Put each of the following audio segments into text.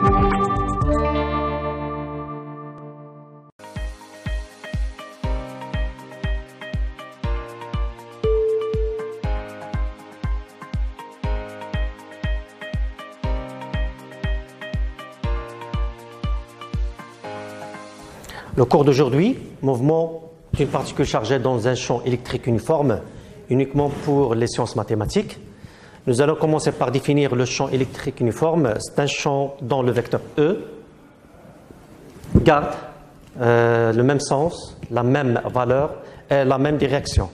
Le cours d'aujourd'hui, mouvement d'une particule chargée dans un champ électrique uniforme, uniquement pour les sciences mathématiques. Nous allons commencer par définir le champ électrique uniforme. C'est un champ dont le vecteur E garde le même sens, la même valeur et la même direction.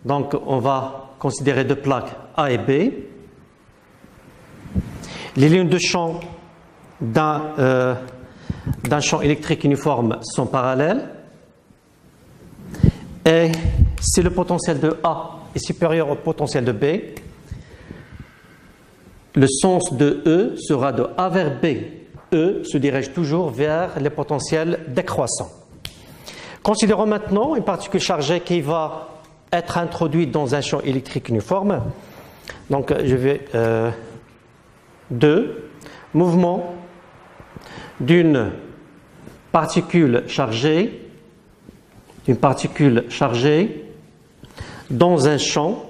Donc on va considérer deux plaques A et B. Les lignes de champ d'un champ électrique uniforme sont parallèles. Et si le potentiel de A est supérieur au potentiel de B, le sens de E sera de A vers B. E se dirige toujours vers les potentiels décroissants. Considérons maintenant une particule chargée qui va être introduite dans un champ électrique uniforme. Donc je vais 2. Mouvement d'une particule chargée dans un champ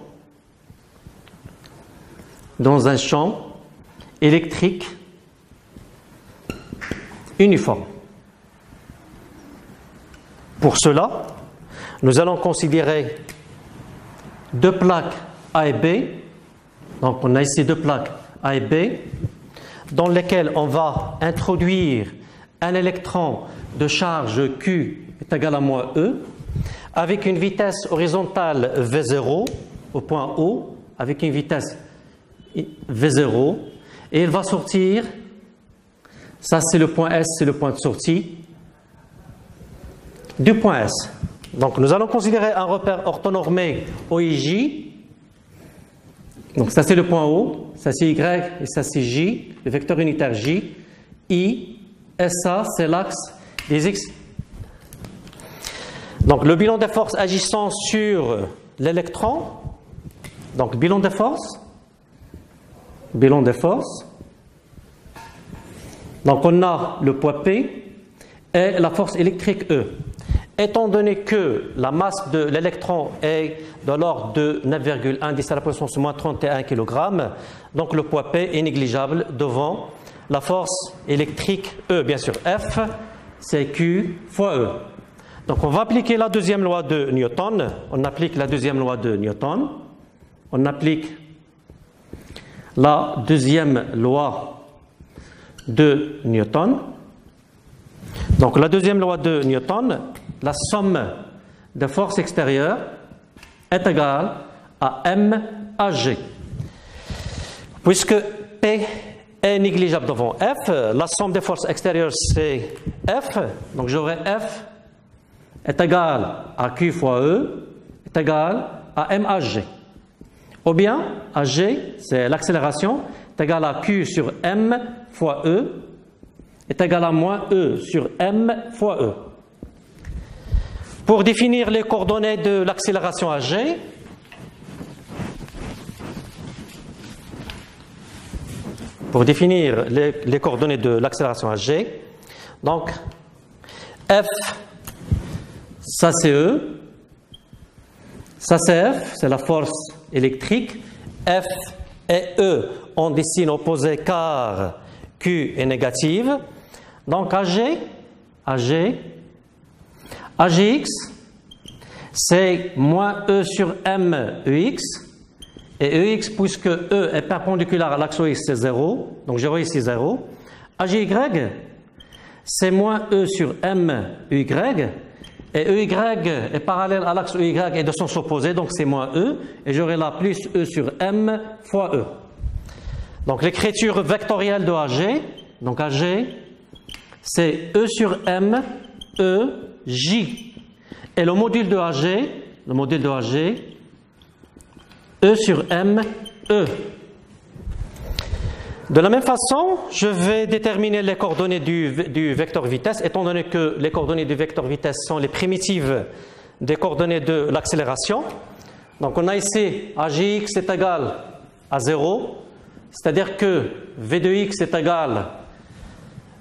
électrique uniforme. Pour cela, nous allons considérer deux plaques A et B. Donc on a ici deux plaques A et B dans lesquelles on va introduire un électron de charge Q est égal à moins E avec une vitesse horizontale V0 au point O, avec une vitesse V0, et il va sortir, ça c'est le point S, c'est le point de sortie du point S. Donc nous allons considérer un repère orthonormé OIJ. Donc ça c'est le point O, ça c'est Y et ça c'est J, le vecteur unitaire J, I, et ça c'est l'axe des X. Donc le bilan des forces agissant sur l'électron, donc bilan des forces, donc on a le poids P et la force électrique E. Étant donné que la masse de l'électron est de l'ordre de 9,1 10 à la puissance moins 31 kg, donc le poids P est négligeable devant la force électrique E. Bien sûr, F, c'est Q fois E. Donc on va appliquer la deuxième loi de Newton. On applique la deuxième loi de Newton. On applique la deuxième loi de Newton. Donc la deuxième loi de Newton, la somme des forces extérieures est égale à M à G. Puisque P est négligeable devant F, la somme des forces extérieures c'est F, donc j'aurai F est égal à Q fois E est égal à M à G. Ou bien, AG, c'est l'accélération, est égal à Q sur M fois E est égal à moins E sur M fois E. Pour définir les coordonnées de l'accélération AG, donc F, ça c'est E, ça c'est F, c'est la force électrique. F et E ont des signes opposés car Q est négative. Donc AGX, c'est moins E sur M EX. Et EX, puisque E est perpendiculaire à l'axe OX, c'est 0. Donc j'aurai ici 0. AGY, c'est moins E sur M EY. Et EY est parallèle à l'axe EY et de sens opposé, donc c'est moins E. Et j'aurai là plus E sur M fois E. Donc l'écriture vectorielle de AG, donc AG, c'est E sur M, E, J. Et le module de AG, E sur M, E. De la même façon, je vais déterminer les coordonnées du vecteur vitesse, étant donné que les coordonnées du vecteur vitesse sont les primitives des coordonnées de l'accélération. Donc on a ici AGX est égal à 0, c'est-à-dire que V de x est égal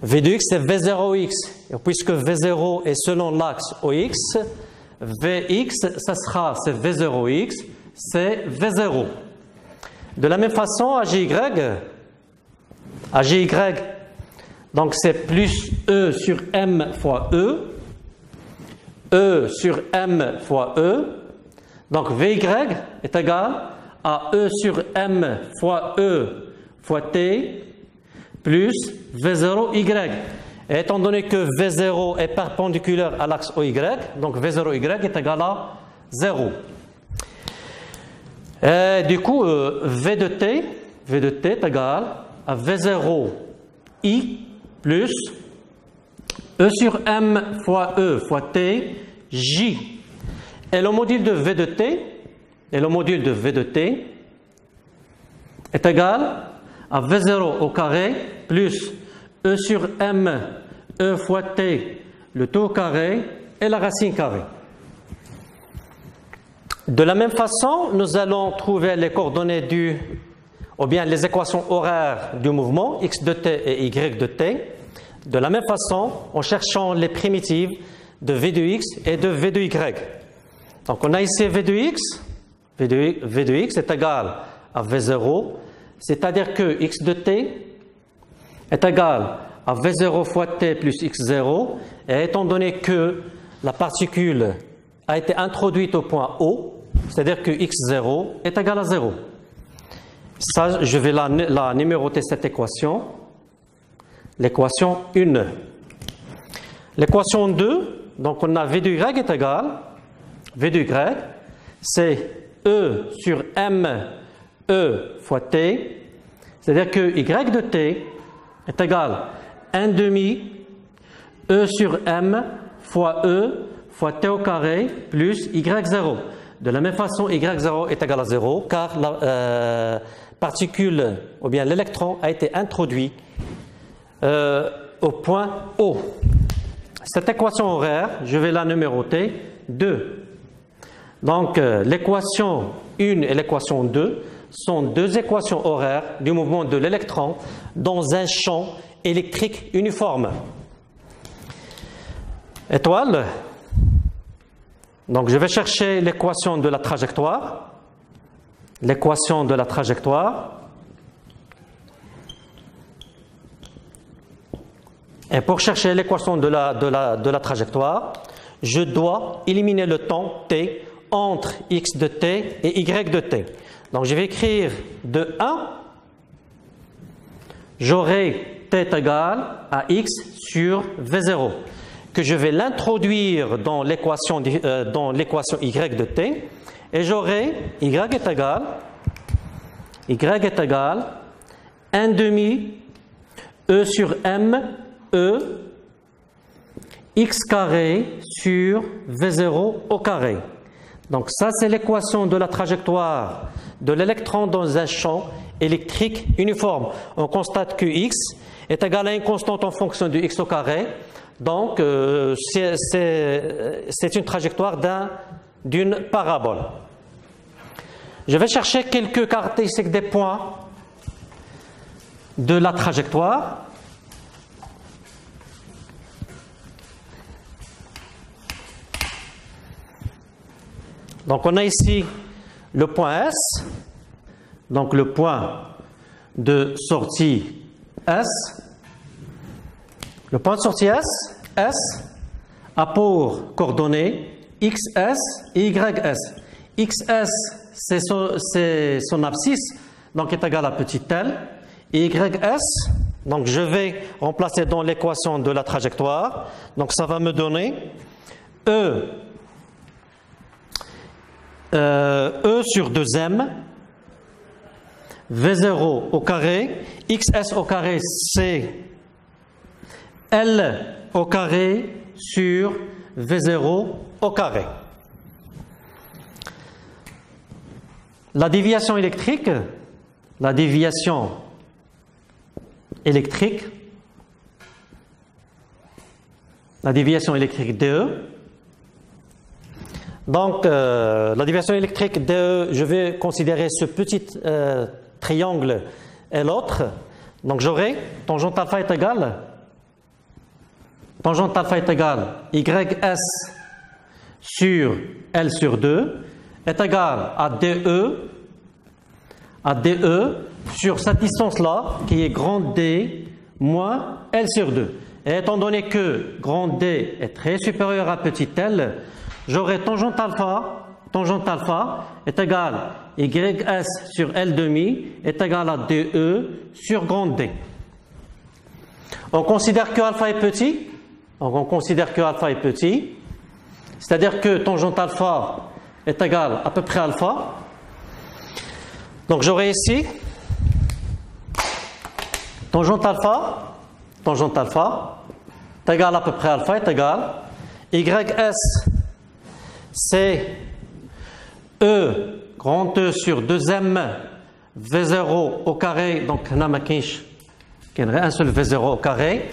V de x c'est V0x. Et puisque V0 est selon l'axe OX, Vx, ça sera c'est V0x, c'est V0. De la même façon, AGY, donc c'est plus E sur M fois E, E sur M fois E, donc Vy est égal à E sur M fois E fois T plus V0Y. Et étant donné que V0 est perpendiculaire à l'axe OY, donc V0Y est égal à 0. Et du coup, V de T est égal à V0I plus E sur M fois E fois T J. Et le module de V de T est égal à V0 au carré plus E sur M E fois T le tout au carré et la racine carrée. De la même façon, nous allons trouver les coordonnées ou bien les équations horaires du mouvement x de t et y de t. De la même façon, en cherchant les primitives de v de x et de v de y. Donc on a ici v de x est égal à v0, c'est-à-dire que x de t est égal à v0 fois t plus x0, et étant donné que la particule a été introduite au point O, c'est-à-dire que x0 est égal à 0. Ça, je vais la numéroter cette équation. L'équation 1. L'équation 2, donc on a v de y est égal, v de y, c'est E sur M E fois T, c'est-à-dire que y de T est égal à 1 demi E sur M fois E fois T au carré plus Y0. De la même façon, Y0 est égal à 0 car la particule, ou bien l'électron, a été introduit au point O. Cette équation horaire, je vais la numéroter 2. Donc, l'équation 1 et l'équation 2 sont deux équations horaires du mouvement de l'électron dans un champ électrique uniforme. Étoile. Donc, je vais chercher l'équation de la trajectoire. L'équation de la trajectoire. Et pour chercher l'équation de la trajectoire, je dois éliminer le temps t entre x de t et y de t. Donc, je vais écrire de 1, j'aurai t égal à x sur v0, que je vais l'introduire dans l'équation y de t, et j'aurai y est égal 1 demi e sur m e x carré sur v0 au carré. Donc ça, c'est l'équation de la trajectoire de l'électron dans un champ électrique uniforme. On constate que x est égal à une constante en fonction de x au carré. Donc, c'est une trajectoire d'une parabole. Je vais chercher quelques caractéristiques des points de la trajectoire. Donc, on a ici le point S, donc le point de sortie S. Le point de sortie S a pour coordonnées XS et YS. XS, c'est son abscisse, donc est égal à petit l. Et YS, donc je vais remplacer dans l'équation de la trajectoire. Donc ça va me donner E sur 2m, V0 au carré, XS au carré, c'est L au carré sur V0 au carré. La déviation électrique DE. Donc, la déviation électrique DE, je vais considérer ce petit triangle et l'autre. Donc, j'aurai tangente alpha est égal tangente alpha est égale YS sur L sur 2 est égal à DE sur cette distance-là, qui est grand D moins L sur 2. Et étant donné que grand D est très supérieur à petit L, j'aurai tangente alpha est égal à YS sur L demi est égal à DE sur grand D. On considère que alpha est petit. Donc on considère que alpha est petit. C'est-à-dire que tangente alpha est égal à peu près alpha. Donc j'aurai ici tangente alpha est égal à peu près alpha est égal YS c'est E grand E sur 2m V0 au carré, donc il y a un seul V0 au carré,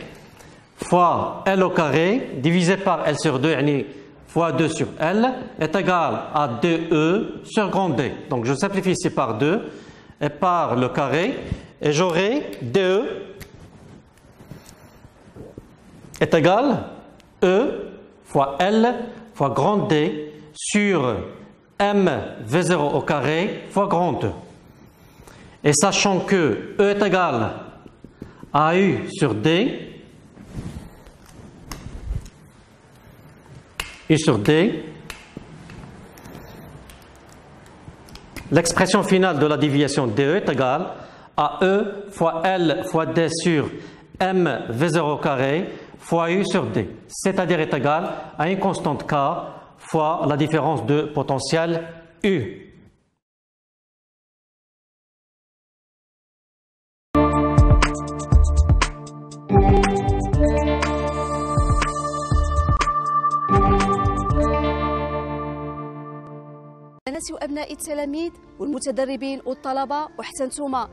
fois L au carré, divisé par L sur 2, fois 2 sur L, est égal à 2E sur grand D. Donc je simplifie ici par 2 et par le carré, et j'aurai DE est égal E fois L fois grand D sur M V0 au carré fois grand E. Et sachant que E est égal à U sur D, U sur D, l'expression finale de la déviation DE est égale à E fois L fois D sur M V0 au carré fois U sur D, c'est-à-dire est égal à une constante K fois la différence de potentiel U. أبناء التلاميذ والمتدربين والطلبة وحتى نتوما